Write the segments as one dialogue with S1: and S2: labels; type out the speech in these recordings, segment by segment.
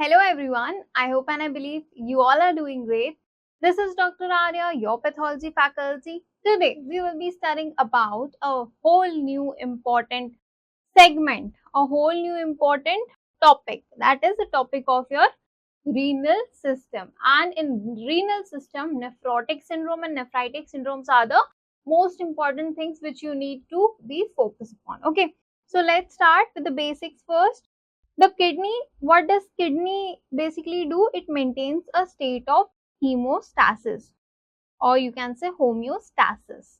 S1: Hello everyone, I hope and I believe you all are doing great. This is Dr. Arya, your pathology faculty. Today we will be studying about a whole new important segment, a whole new important topic. That is the topic of your renal system. And in renal system, nephrotic syndrome and nephritic syndromes are the most important things which you need to be focused upon. Okay, so let's start with the basics first. The kidney, what does kidney basically do? It maintains a state of hemostasis, or you can say homeostasis.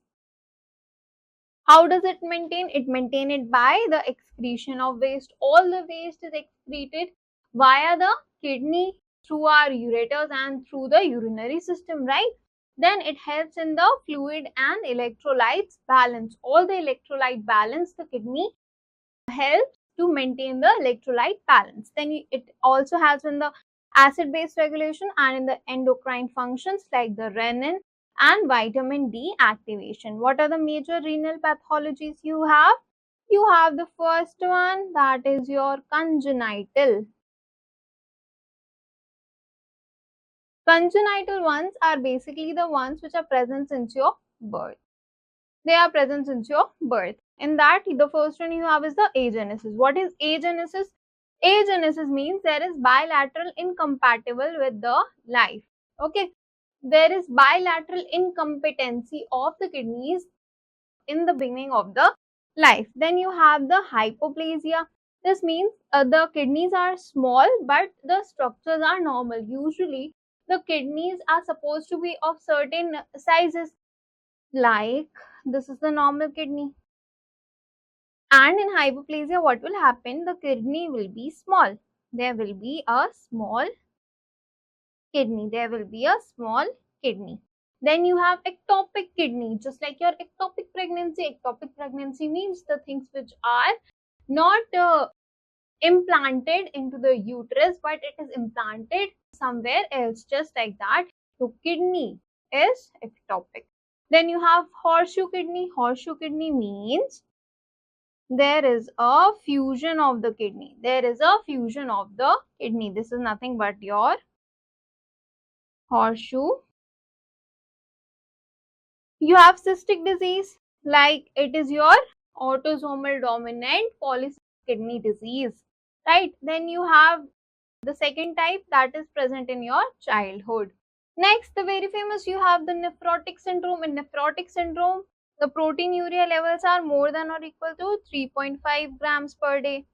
S1: How does it maintain? It maintains it by the excretion of waste. All the waste is excreted via the kidney through our ureters and through the urinary system, right? Then it helps in the fluid and electrolytes balance. All the electrolyte balance, the kidney helps to maintain the electrolyte balance. Then it also helps in the acid-base regulation and in the endocrine functions like the renin and vitamin D activation. What are the major renal pathologies you have? You have the first one, that is your congenital. Congenital ones are basically the ones which are present since your birth. They are present since your birth. In that, the first one you have is the agenesis. What is agenesis? Agenesis means there is bilateral incompatible with the life. Okay, there is bilateral incompetency of the kidneys in the beginning of the life. Then you have the hypoplasia. This means the kidneys are small but the structures are normal. Usually the kidneys are supposed to be of certain sizes, like this is the normal kidney. And in hypoplasia, what will happen? The kidney will be small. There will be a small kidney. There will be a small kidney. Then you have ectopic kidney, just like your ectopic pregnancy. Ectopic pregnancy means the things which are not implanted into the uterus, but it is implanted somewhere else, just like that. So kidney is ectopic. Then you have horseshoe kidney. Horseshoe kidney means there is a fusion of the kidney. There is a fusion of the kidney. This is nothing but your horseshoe. You have cystic disease, like it is your autosomal dominant polycystic kidney disease, right? Then you have the second type that is present in your childhood. Next, the very famous, you have the nephrotic syndrome. In nephrotic syndrome, the proteinuria levels are more than or equal to 3.5 grams per day.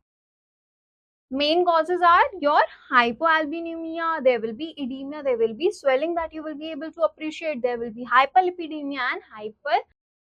S1: Main causes are your hypoalbuminemia, there will be edema, there will be swelling that you will be able to appreciate, there will be hyperlipidemia and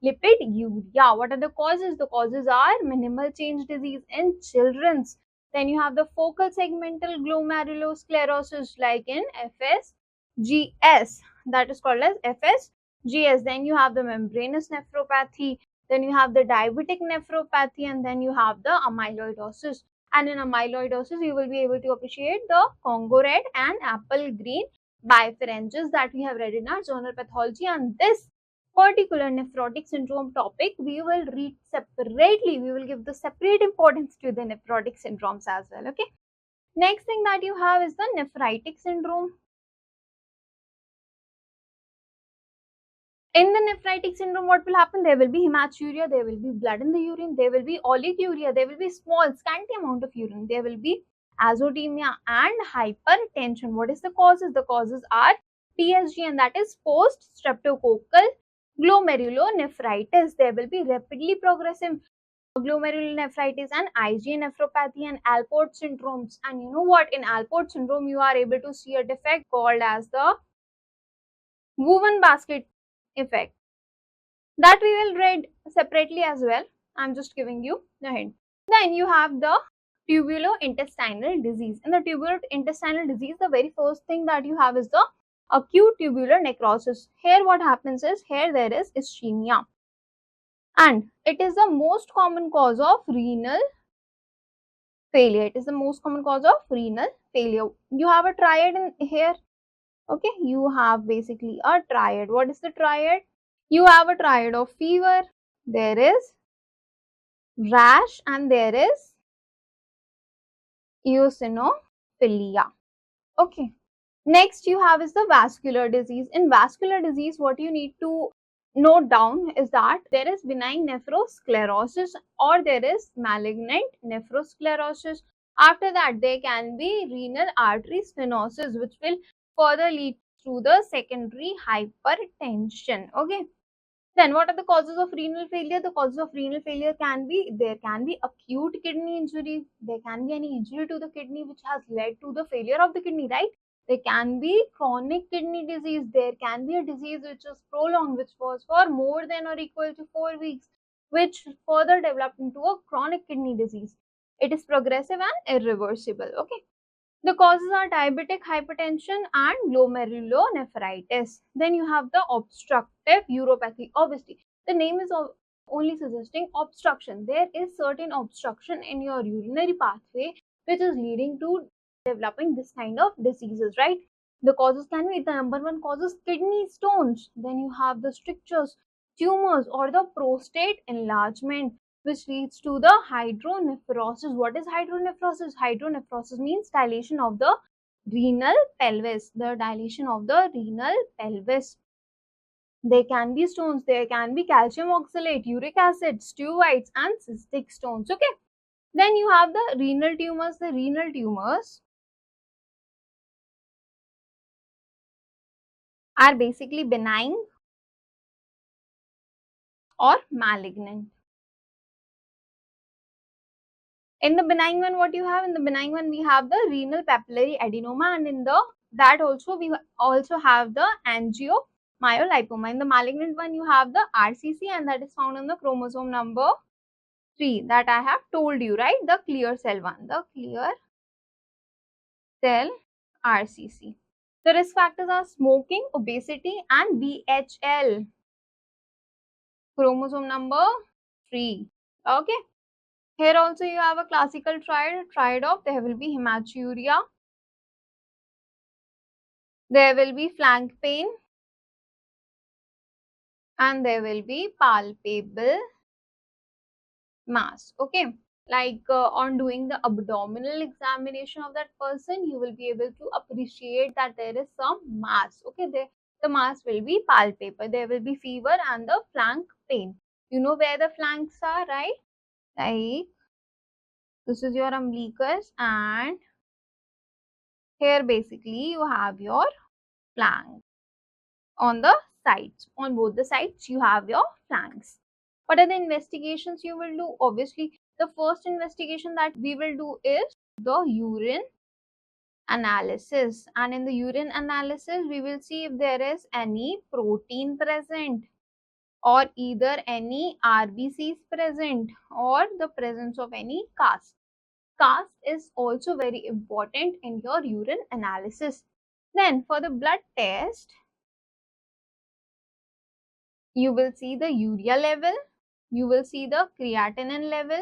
S1: hyperlipiduria. What are the causes? The causes are minimal change disease in children's. Then you have the focal segmental glomerulosclerosis, like in FSGS, that is called as FSGS. Then you have the membranous nephropathy, then you have the diabetic nephropathy, and then you have the amyloidosis. And in amyloidosis, you will be able to appreciate the Congo red and apple green bipharanges that we have read in our journal pathology. And this particular nephrotic syndrome topic we will read separately. We will give the separate importance to the nephrotic syndromes as well. Okay. Next thing that you have is the nephritic syndrome. In the nephritic syndrome, what will happen? There will be hematuria, there will be blood in the urine, there will be oliguria, there will be small, scanty amount of urine, there will be azotemia and hypertension. What is the causes? The causes are PSG, and that is post-streptococcal glomerulonephritis. There will be rapidly progressive glomerulonephritis and IgA nephropathy and Alport syndromes. And you know what? In Alport syndrome, you are able to see a defect called as the woven basket effect, that we will read separately as well. I'm just giving you the hint. Then you have the tubulointestinal disease. In the tubulointestinal disease, the very first thing that you have is the acute tubular necrosis. Here what happens is, here there is ischemia, and it is the most common cause of renal failure. It is the most common cause of renal failure. You have a triad in here. Okay, you have basically a triad. What is the triad? You have a triad of fever, there is rash, and there is eosinophilia. Okay. Next you have is the vascular disease. In vascular disease, what you need to note down is that there is benign nephrosclerosis or there is malignant nephrosclerosis. After that, there can be renal artery stenosis, which will further lead to the secondary hypertension. Okay. Then what are the causes of renal failure? The causes of renal failure can be, there can be acute kidney injury, there can be any injury to the kidney which has led to the failure of the kidney, right? There can be chronic kidney disease, there can be a disease which is prolonged, which was for more than or equal to 4 weeks, which further developed into a chronic kidney disease. It is progressive and irreversible. Okay. The causes are diabetic hypertension and glomerulonephritis. Then you have the obstructive uropathy. Obviously, the name is only suggesting obstruction. There is certain obstruction in your urinary pathway which is leading to developing this kind of diseases, right? The causes can be, the number one causes kidney stones. Then you have the strictures, tumors, or the prostate enlargement, which leads to the hydronephrosis. What is hydronephrosis? Hydronephrosis means dilation of the renal pelvis, the dilation of the renal pelvis. There can be stones, there can be calcium oxalate, uric acid, steroids, and cystic stones. Okay. Then you have the renal tumors. The renal tumors are basically benign or malignant. In the benign one, what you have? In the benign one, we have the renal papillary adenoma, and in the that also we also have the angiomyolipoma. In the malignant one, you have the RCC, and that is found on the chromosome number 3 that I have told you, right? The clear cell one, the clear cell RCC. The risk factors are smoking, obesity, and BHL. Chromosome number 3. Okay. Here also you have a classical triad of, there will be hematuria, there will be flank pain, and there will be palpable mass. Okay, like on doing the abdominal examination of that person, you will be able to appreciate that there is some mass. Okay, the mass will be palpable, there will be fever and the flank pain. You know where the flanks are, right? Like this is your umbilicus, and here basically you have your flank. On the sides, on both the sides you have your flanks. What are the investigations you will do? Obviously, the first investigation that we will do is the urine analysis, and in the urine analysis we will see if there is any protein present, or either any RBCs present, or the presence of any cast. Cast is also very important in your urine analysis. Then for the blood test, you will see the urea level, you will see the creatinine level,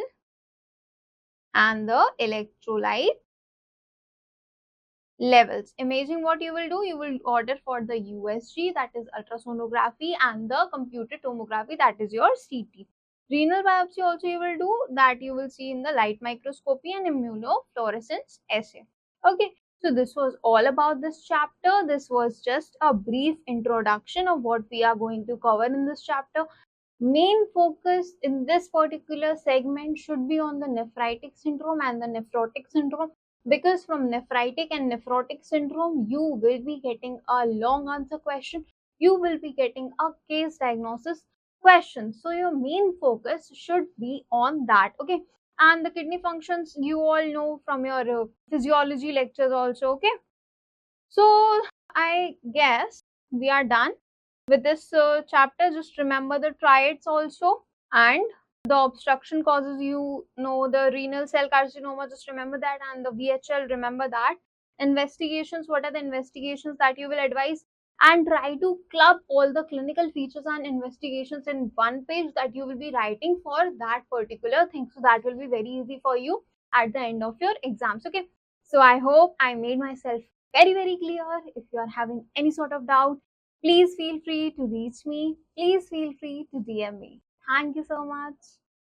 S1: and the electrolyte levels. Imaging, what you will do, you will order for the USG, that is ultrasonography, and the computed tomography, that is your CT. Renal biopsy also you will do, that you will see in the light microscopy and immunofluorescence assay. Okay, so this was all about this chapter. This was just a brief introduction of what we are going to cover in this chapter. Main focus in this particular segment should be on the nephritic syndrome and the nephrotic syndrome, because from nephritic and nephrotic syndrome you will be getting a long answer question, you will be getting a case diagnosis question. So your main focus should be on that. Okay, and the kidney functions you all know from your physiology lectures also. Okay, so I guess we are done with this chapter. Just remember the triads also, and the obstruction causes, you know, the renal cell carcinoma, just remember that, and the VHL, remember that. Investigations, what are the investigations that you will advise, and try to club all the clinical features and investigations in one page that you will be writing for that particular thing, so that will be very easy for you at the end of your exams. Okay, so I hope I made myself very clear. If you are having any sort of doubt, please feel free to reach me. Please feel free to DM me. Thank you so much.